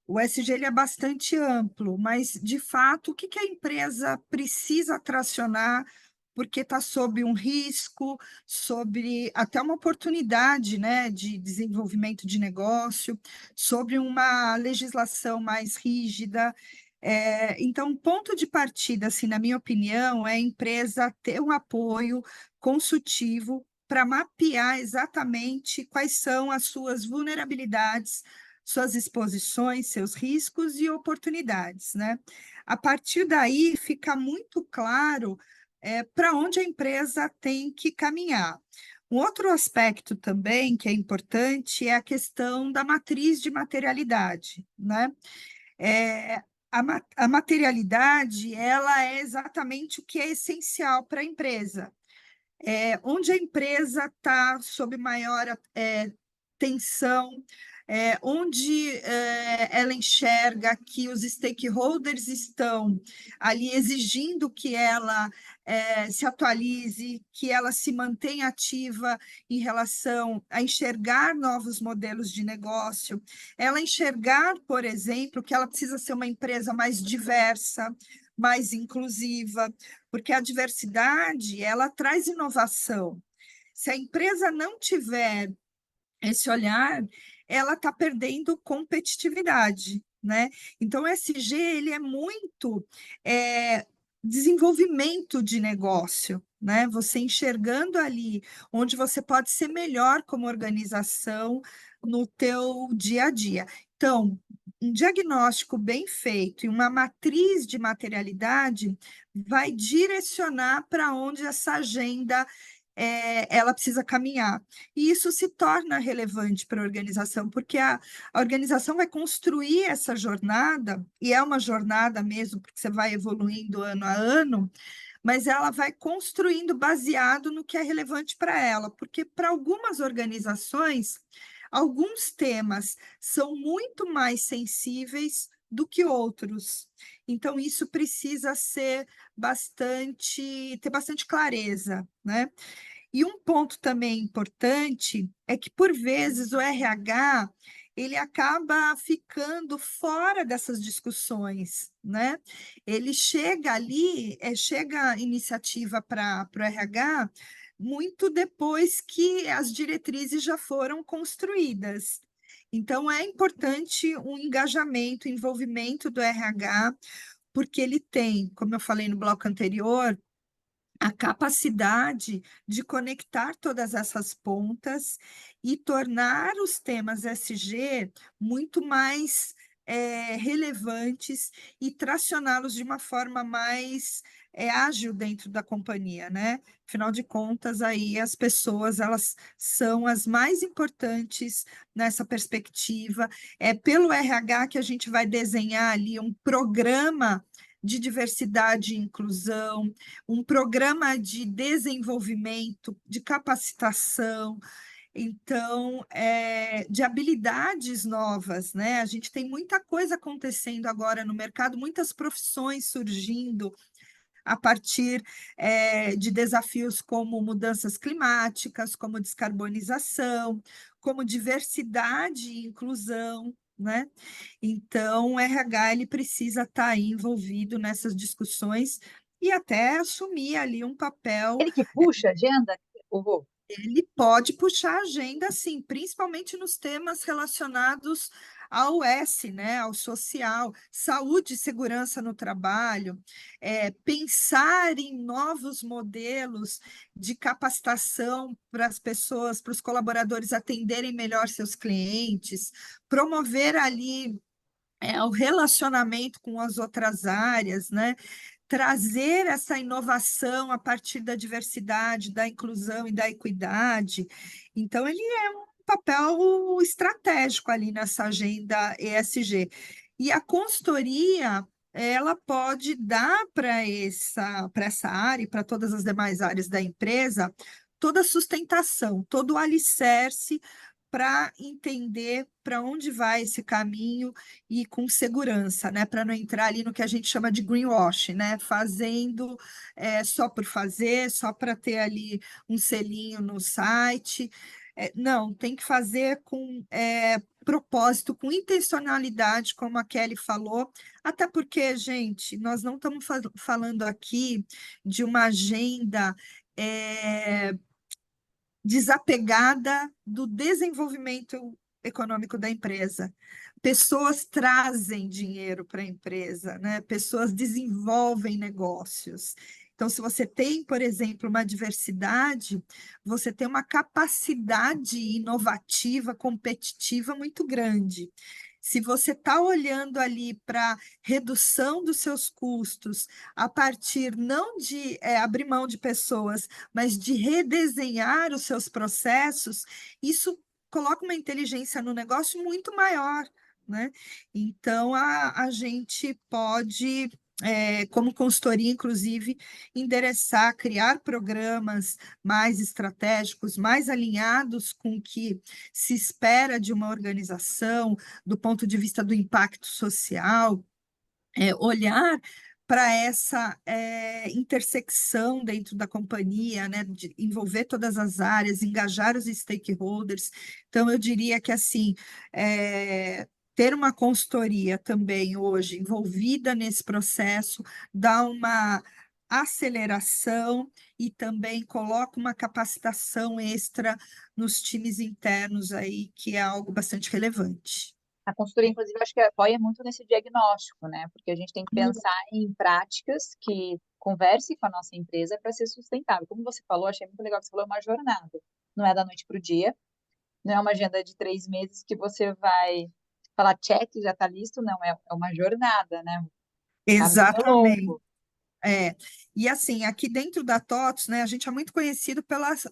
[SPEAKER 2] O ESG ele é bastante amplo, mas, de fato, o que que a empresa precisa tracionar porque está sob um risco, sobre até uma oportunidade, né, de desenvolvimento de negócio, sobre uma legislação mais rígida. Então, ponto de partida, assim, na minha opinião, é a empresa ter um apoio consultivo para mapear exatamente quais são as suas vulnerabilidades suas exposições, seus riscos e oportunidades, né? A partir daí fica muito claro para onde a empresa tem que caminhar. Um outro aspecto também que é importante é a questão da matriz de materialidade, né? É, a materialidade, ela é exatamente o que é essencial para a empresa. Onde a empresa está sob maior tensão, onde ela enxerga que os stakeholders estão ali exigindo que ela se atualize, que ela se mantenha ativa em relação a enxergar novos modelos de negócio, ela enxergar, por exemplo, que ela precisa ser uma empresa mais diversa, mais inclusiva, porque a diversidade, ela traz inovação. Se a empresa não tiver esse olhar, ela está perdendo competitividade, né? Então, o ESG, ele é muito desenvolvimento de negócio, né? Você enxergando ali onde você pode ser melhor como organização no teu dia a dia. Então, um diagnóstico bem feito e uma matriz de materialidade vai direcionar para onde essa agenda ela precisa caminhar. E isso se torna relevante para a organização, porque a organização vai construir essa jornada, e é uma jornada mesmo, porque você vai evoluindo ano a ano, mas ela vai construindo baseado no que é relevante para ela, porque para algumas organizações, alguns temas são muito mais sensíveis do que outros. Então, isso precisa ser ter bastante clareza, né? E um ponto também importante é que, por vezes, o RH ele acaba ficando fora dessas discussões, né? Ele chega ali, chega a iniciativa para o RH muito depois que as diretrizes já foram construídas. Então, é importante um engajamento, envolvimento do RH, porque ele tem, como eu falei no bloco anterior, a capacidade de conectar todas essas pontas e tornar os temas SG muito mais relevantes e tracioná-los de uma forma mais ágil dentro da companhia, né? Afinal de contas, aí as pessoas elas são as mais importantes nessa perspectiva. É pelo RH que a gente vai desenhar ali um programa de diversidade e inclusão, um programa de desenvolvimento, de capacitação, então, de habilidades novas, né? A gente tem muita coisa acontecendo agora no mercado, muitas profissões surgindo a partir de desafios como mudanças climáticas, como descarbonização, como diversidade e inclusão, né? Então, o RH ele precisa estar aí envolvido nessas discussões e até assumir ali um papel.
[SPEAKER 1] Ele que puxa a agenda, o Rô?
[SPEAKER 2] Ele pode puxar a agenda, sim, principalmente nos temas relacionados ao S, né, ao social, saúde e segurança no trabalho, pensar em novos modelos de capacitação para as pessoas, para os colaboradores atenderem melhor seus clientes, promover ali o relacionamento com as outras áreas, né? Trazer essa inovação a partir da diversidade, da inclusão e da equidade. Então, ele é um papel estratégico ali nessa agenda ESG. E a consultoria, ela pode dar para essa área e para todas as demais áreas da empresa toda a sustentação, todo o alicerce para entender para onde vai esse caminho e com segurança, né? Para não entrar ali no que a gente chama de greenwash, né? Fazendo só por fazer, só para ter ali um selinho no site. Não, tem que fazer com propósito, com intencionalidade, como a Kelly falou, até porque, gente, nós não estamos falando aqui de uma agenda desapegada do desenvolvimento econômico da empresa. Pessoas trazem dinheiro para a empresa, né? Pessoas desenvolvem negócios. Então, se você tem, por exemplo, uma diversidade, você tem uma capacidade inovativa, competitiva muito grande. Se você está olhando ali para redução dos seus custos, a partir não de abrir mão de pessoas, mas de redesenhar os seus processos, isso coloca uma inteligência no negócio muito maior, né? Então, a gente pode, como consultoria, inclusive, endereçar, criar programas mais estratégicos, mais alinhados com o que se espera de uma organização, do ponto de vista do impacto social, olhar para essa intersecção dentro da companhia, né, de envolver todas as áreas, engajar os stakeholders. Então, eu diria que assim, ter uma consultoria também hoje envolvida nesse processo dá uma aceleração e também coloca uma capacitação extra nos times internos aí, que é algo bastante relevante.
[SPEAKER 1] A consultoria, inclusive, acho que apoia muito nesse diagnóstico, né? Porque a gente tem que pensar em práticas que conversem com a nossa empresa para ser sustentável. Como você falou, achei muito legal que você falou, é uma jornada. Não é da noite para o dia, não é uma agenda de 3 meses que você vai falar check, já está listo, não, é uma jornada, né? Um caminho
[SPEAKER 2] Exatamente.
[SPEAKER 1] longo.
[SPEAKER 2] E assim, aqui dentro da TOTS, né, a gente é muito conhecido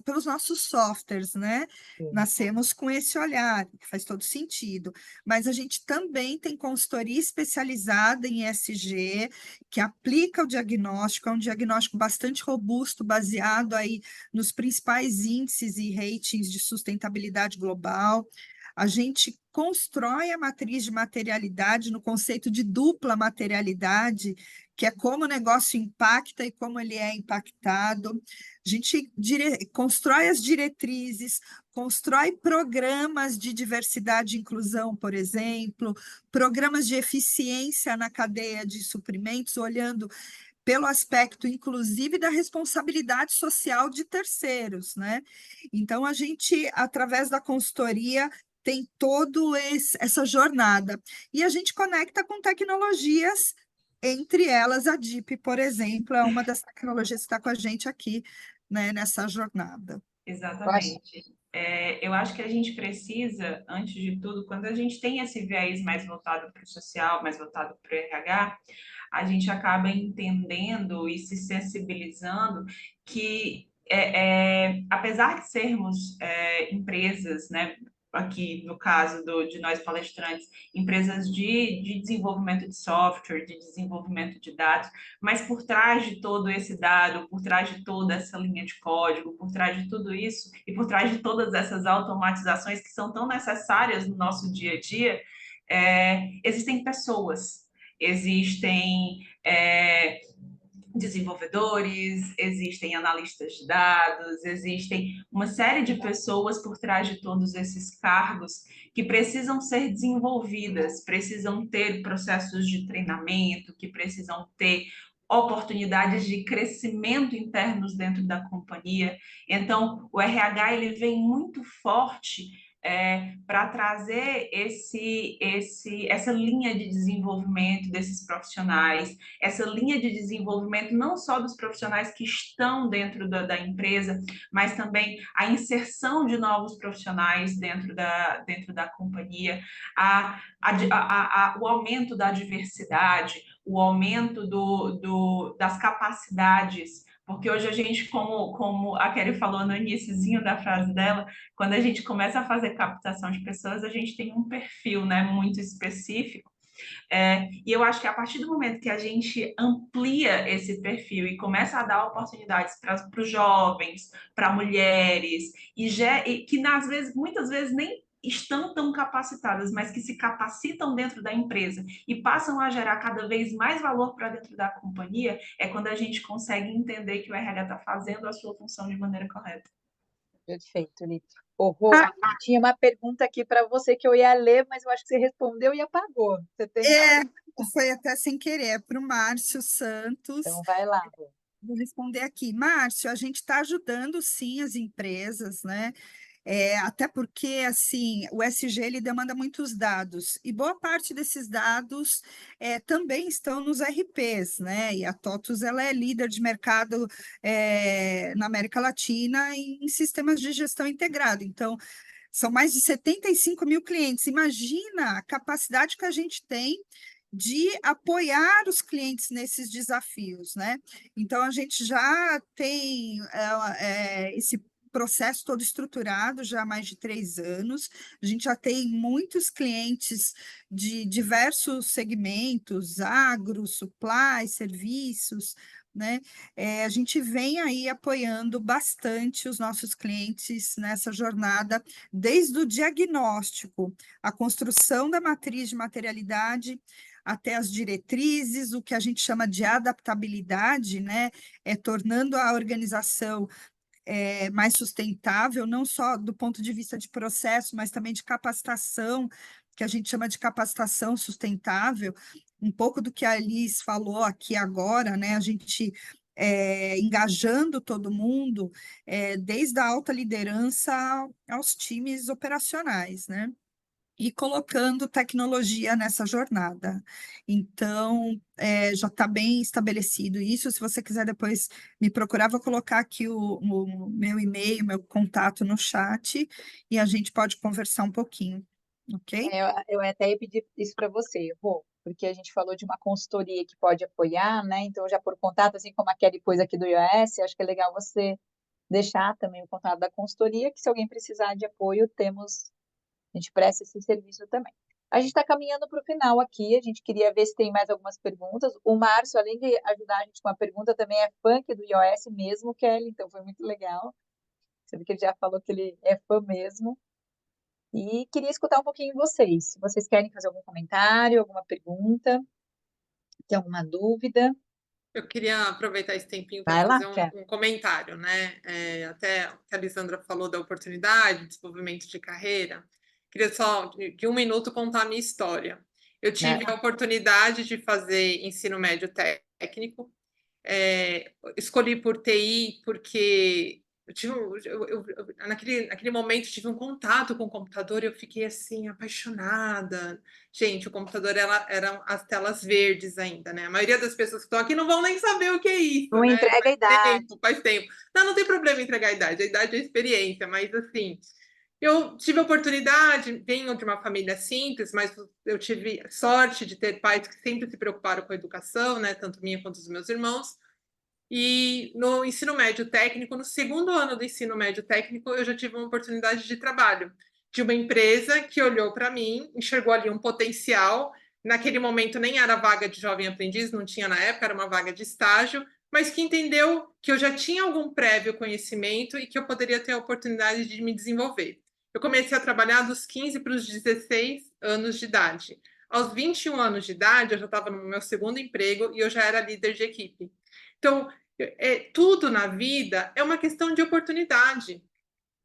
[SPEAKER 2] pelos nossos softwares, né?
[SPEAKER 1] Sim.
[SPEAKER 2] Nascemos com esse olhar, que faz todo sentido. Mas a gente também tem consultoria especializada em ESG, que aplica o diagnóstico, é um diagnóstico bastante robusto, baseado aí nos principais índices e ratings de sustentabilidade global. A gente constrói a matriz de materialidade no conceito de dupla materialidade, que é como o negócio impacta e como ele é impactado. A gente constrói as diretrizes, constrói programas de diversidade e inclusão, por exemplo, programas de eficiência na cadeia de suprimentos, olhando pelo aspecto, inclusive, da responsabilidade social de terceiros, né? Então, a gente, através da consultoria, tem toda essa jornada. E a gente conecta com tecnologias, entre elas a DIP, por exemplo, é uma das tecnologias que está com a gente aqui, né, nessa jornada.
[SPEAKER 1] Eu acho,
[SPEAKER 4] Exatamente. Eu acho que a gente precisa, antes de tudo, quando a gente tem esse viés mais voltado para o social, mais voltado para o RH, a gente acaba entendendo e se sensibilizando que, apesar de sermos empresas, né, aqui no caso de nós palestrantes, empresas de desenvolvimento de software, de desenvolvimento de dados, mas por trás de todo esse dado, por trás de toda essa linha de código, por trás de tudo isso e por trás de todas essas automatizações que são tão necessárias no nosso dia a dia, existem pessoas, existem desenvolvedores, existem analistas de dados, existem uma série de pessoas por trás de todos esses cargos que precisam ser desenvolvidas, precisam ter processos de treinamento, que precisam ter oportunidades de crescimento internos dentro da companhia. Então, o RH ele vem muito forte para trazer essa linha de desenvolvimento desses profissionais, essa linha de desenvolvimento não só dos profissionais que estão dentro da empresa, mas também a inserção de novos profissionais dentro da companhia, o aumento da diversidade, o aumento das capacidades, porque hoje a gente, como a Kelly falou no iniciozinho da frase dela, quando a gente começa a fazer captação de pessoas, a gente tem um perfil, né, muito específico. E eu acho que a partir do momento que a gente amplia esse perfil e começa a dar oportunidades para os jovens, para mulheres, e que muitas vezes nem estão tão capacitadas, mas que se capacitam dentro da empresa e passam a gerar cada vez mais valor para dentro da companhia, é quando a gente consegue entender que o RH está fazendo a sua função de maneira correta.
[SPEAKER 1] perfeito, Li. Ô, Rô, tinha uma pergunta aqui para você que eu ia ler, mas eu acho que você respondeu e apagou. Você tem
[SPEAKER 2] Foi até sem querer, é para o Márcio Santos.
[SPEAKER 1] Então, vai lá, Rô.
[SPEAKER 2] Vou responder aqui. Márcio, a gente está ajudando sim as empresas, né? Até porque assim o SG ele demanda muitos dados e boa parte desses dados também estão nos RPs, né? E a TOTUS ela é líder de mercado na América Latina em sistemas de gestão integrado. Então, são mais de 75 mil clientes. Imagina a capacidade que a gente tem de apoiar os clientes nesses desafios, né? Então, a gente já tem esse processo todo estruturado já há mais de 3 anos. A gente já tem muitos clientes de diversos segmentos, agro, supply, serviços, né? A gente vem aí apoiando bastante os nossos clientes nessa jornada, desde o diagnóstico, a construção da matriz de materialidade, até as diretrizes, o que a gente chama de adaptabilidade, né? Tornando a organização mais sustentável, não só do ponto de vista de processo, mas também de capacitação, que a gente chama de capacitação sustentável, um pouco do que a Alice falou aqui agora, né? A gente engajando todo mundo, desde a alta liderança aos times operacionais, né? E colocando tecnologia nessa jornada. Então, já está bem estabelecido isso. Se você quiser depois me procurar, vou colocar aqui o meu e-mail, meu contato no chat, e a gente pode conversar um pouquinho, ok?
[SPEAKER 1] Eu até ia pedir isso para você, Rô, porque a gente falou de uma consultoria que pode apoiar, né? Então, já por contato, assim como a Kelly pôs aqui do iOS, acho que é legal você deixar também o contato da consultoria, que se alguém precisar de apoio, a gente presta esse serviço também. A gente está caminhando para o final aqui, a gente queria ver se tem mais algumas perguntas. O Márcio, além de ajudar a gente com a pergunta, também é fã aqui do iOS mesmo, Kelly, então foi muito legal. Você viu que ele já falou que ele é fã mesmo. E queria escutar um pouquinho vocês. Se vocês querem fazer algum comentário, alguma pergunta, tem alguma dúvida,
[SPEAKER 3] Eu queria aproveitar esse tempinho para
[SPEAKER 1] vai lá,
[SPEAKER 3] fazer
[SPEAKER 1] Kelly.
[SPEAKER 3] um comentário, né? Até a Lisandra falou da oportunidade, desenvolvimento de carreira. Queria só, de 1 minuto, contar a minha história. Eu tive a oportunidade de fazer ensino médio técnico. Escolhi por TI porque naquele momento tive um contato com o computador e eu fiquei assim apaixonada. Gente, o computador eram as telas verdes ainda, né? A maioria das pessoas que estão aqui não vão nem saber o que é isso,
[SPEAKER 1] Não
[SPEAKER 3] né?
[SPEAKER 1] entrega a idade.
[SPEAKER 3] Faz tempo. Não tem problema entregar a idade é experiência, mas assim, eu tive a oportunidade, venho de uma família simples, mas eu tive sorte de ter pais que sempre se preocuparam com a educação, né? Tanto minha quanto dos meus irmãos. E no ensino médio técnico, no segundo ano do ensino médio técnico, eu já tive uma oportunidade de trabalho de uma empresa que olhou para mim, enxergou ali um potencial. Naquele momento nem era vaga de jovem aprendiz, não tinha na época, era uma vaga de estágio, mas que entendeu que eu já tinha algum prévio conhecimento e que eu poderia ter a oportunidade de me desenvolver. Eu comecei a trabalhar dos 15 para os 16 anos de idade. Aos 21 anos de idade, eu já estava no meu segundo emprego e eu já era líder de equipe. Então, tudo na vida é uma questão de oportunidade.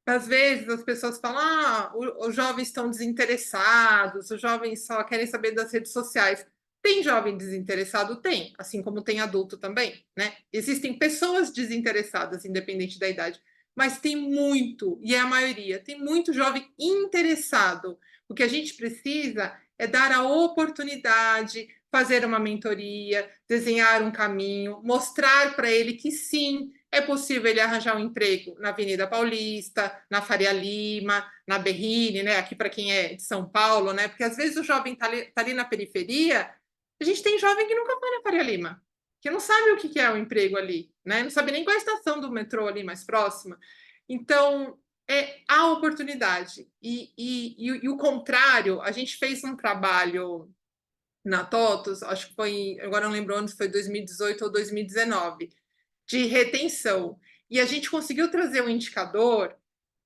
[SPEAKER 3] Às vezes as pessoas falam: os jovens estão desinteressados, os jovens só querem saber das redes sociais. Tem jovem desinteressado? Tem, assim como tem adulto também, né? Existem pessoas desinteressadas, independente da idade, mas tem muito, e é a maioria, tem muito jovem interessado. O que a gente precisa é dar a oportunidade, fazer uma mentoria, desenhar um caminho, mostrar para ele que sim, é possível ele arranjar um emprego na Avenida Paulista, na Faria Lima, na Berrini, né? Aqui para quem é de São Paulo, né? Porque às vezes o jovem tá ali na periferia. A gente tem jovem que nunca foi na Faria Lima, que não sabe o que é o emprego ali, né? Não sabe nem qual é a estação do metrô ali mais próxima. Então, a oportunidade. E o contrário, a gente fez um trabalho na TOTUS, acho que foi, agora não lembro onde, foi 2018 ou 2019, de retenção. E a gente conseguiu trazer um indicador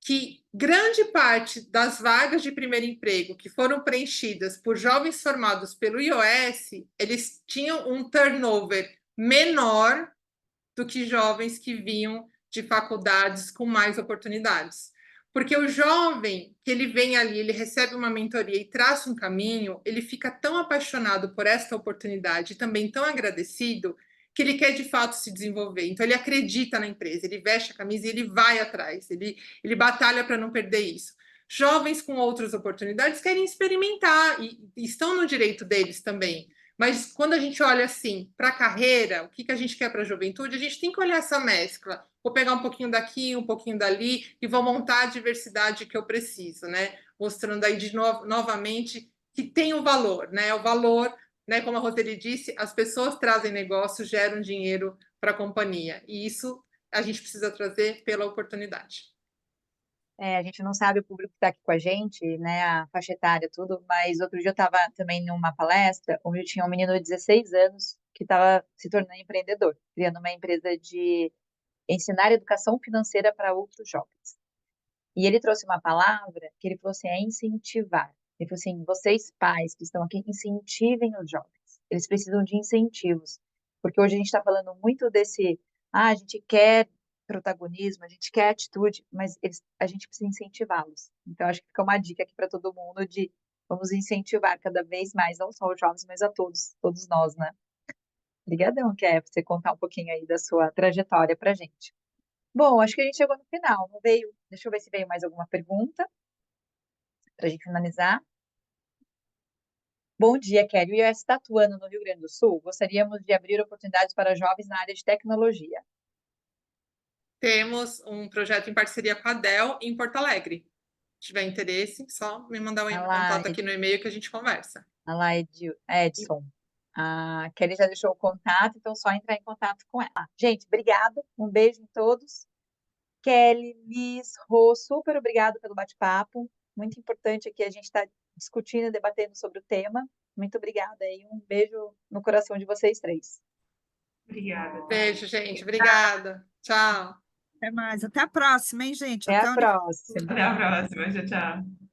[SPEAKER 3] que grande parte das vagas de primeiro emprego que foram preenchidas por jovens formados pelo iOS, eles tinham um turnover menor do que jovens que vinham de faculdades com mais oportunidades. Porque o jovem, que ele vem ali, ele recebe uma mentoria e traça um caminho, ele fica tão apaixonado por esta oportunidade e também tão agradecido, que ele quer de fato se desenvolver. Então, ele acredita na empresa, ele veste a camisa e ele vai atrás, ele batalha para não perder isso. Jovens com outras oportunidades querem experimentar e estão no direito deles também. Mas quando a gente olha assim para a carreira, o que a gente quer para a juventude, a gente tem que olhar essa mescla. Vou pegar um pouquinho daqui, um pouquinho dali e vou montar a diversidade que eu preciso, né? Mostrando aí novamente que tem o valor, né? O valor, né? Como a Roseli disse, as pessoas trazem negócio, geram dinheiro para a companhia. E isso a gente precisa trazer pela oportunidade.
[SPEAKER 1] A gente não sabe o público que está aqui com a gente, né, a faixa etária, tudo, mas outro dia eu estava também numa palestra onde tinha um menino de 16 anos que estava se tornando empreendedor, criando uma empresa de ensinar educação financeira para outros jovens. E ele trouxe uma palavra que ele falou assim, é incentivar. Ele falou assim, vocês pais que estão aqui, incentivem os jovens. Eles precisam de incentivos, porque hoje a gente está falando muito desse, a gente quer protagonismo, a gente quer atitude, mas a gente precisa incentivá-los. Então, acho que fica uma dica aqui para todo mundo de vamos incentivar cada vez mais, não só os jovens, mas a todos nós, né? Obrigadão, Ké, por você contar um pouquinho aí da sua trajetória para a gente. Bom, acho que a gente chegou no final, não veio? Deixa eu ver se veio mais alguma pergunta para a gente finalizar. Bom dia, Kelly. O IOS está atuando no Rio Grande do Sul. Gostaríamos de abrir oportunidades para jovens na área de tecnologia.
[SPEAKER 3] Temos um projeto em parceria com a Dell em Porto Alegre. Se tiver interesse, só me mandar um contato aqui no e-mail que a gente conversa.
[SPEAKER 1] Olha lá, Edson. A Kelly já deixou o contato, então só entrar em contato com ela. Gente, obrigado. Um beijo em todos. Kelly, Liz, Rô, super obrigado pelo bate-papo. Muito importante aqui a gente estar discutindo e debatendo sobre o tema. Muito obrigada e um beijo no coração de vocês três.
[SPEAKER 4] Obrigada.
[SPEAKER 3] Beijo, gente. Obrigada. Tchau.
[SPEAKER 2] Até mais. Até a próxima, hein, gente?
[SPEAKER 1] Até a próxima.
[SPEAKER 4] Até a próxima. Tchau, tchau.